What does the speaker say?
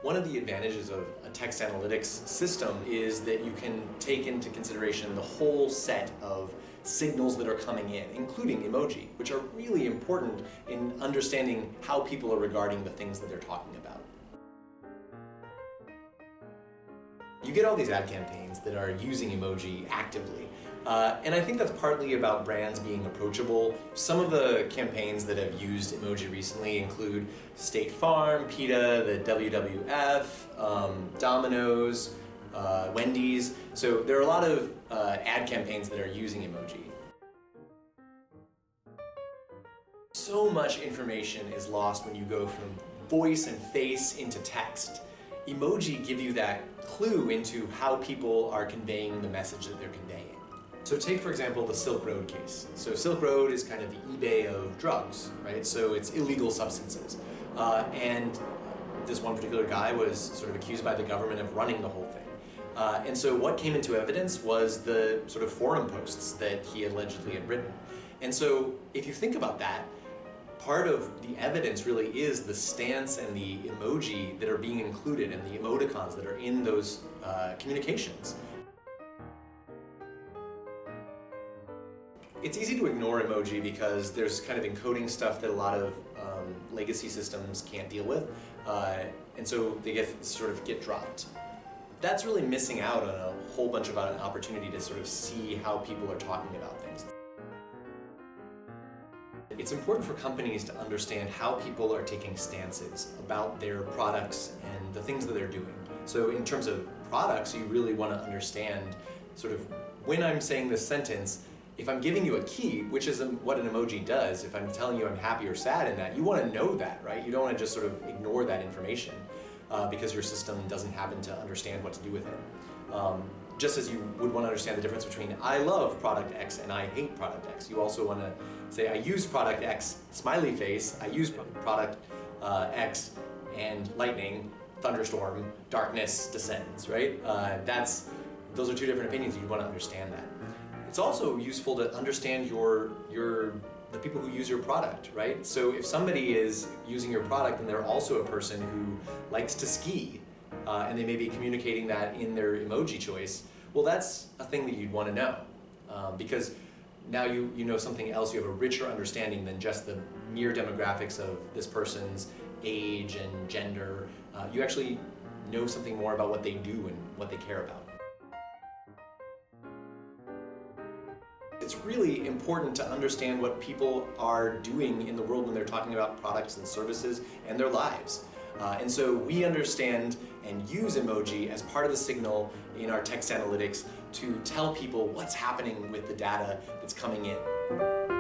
One of the advantages of a text analytics system is that you can take into consideration the whole set of signals that are coming in, including emoji, which are really important in understanding how people are regarding the things that they're talking about. You get all these ad campaigns that are using emoji actively, and I think that's partly about brands being approachable. Some of the campaigns that have used emoji recently include State Farm, PETA, the WWF, Domino's, Wendy's. So there are a lot of ad campaigns that are using emoji. So much information is lost when you go from voice and face into text. Emoji give you that clue into how people are conveying the message that they're conveying. So take, for example, the Silk Road case. So Silk Road is kind of the eBay of drugs, right? So it's illegal substances. And this one particular guy was sort of accused by the government of running the whole thing. And so what came into evidence was the sort of forum posts that he allegedly had written. And so if you think about that, part of the evidence really is the stance and the emoji that are being included and the emoticons that are in those communications. It's easy to ignore emoji because there's kind of encoding stuff that a lot of legacy systems can't deal with, and so they sort of get dropped. That's really missing out on a whole bunch of an opportunity to sort of see how people are talking about things. It's important for companies to understand how people are taking stances about their products and the things that they're doing. So in terms of products, you really want to understand sort of when I'm saying this sentence, if I'm giving you a key, which is what an emoji does, if I'm telling you I'm happy or sad in that, you want to know that, right? You don't want to just sort of ignore that information because your system doesn't happen to understand what to do with it. Just as you would want to understand the difference between I love product X and I hate product X. You also want to say I use product X, smiley face, I use product X, and lightning, thunderstorm, darkness descends, right? Those are two different opinions, and you want to understand that. It's also useful to understand the people who use your product, right? So if somebody is using your product and they're also a person who likes to ski, and they may be communicating that in their emoji choice, well, that's a thing that you'd want to know, because now you know something else. You have a richer understanding than just the mere demographics of this person's age and gender. You actually know something more about what they do and what they care about. It's really important to understand what people are doing in the world when they're talking about products and services and their lives. And so we understand and use emoji as part of the signal in our text analytics to tell people what's happening with the data that's coming in.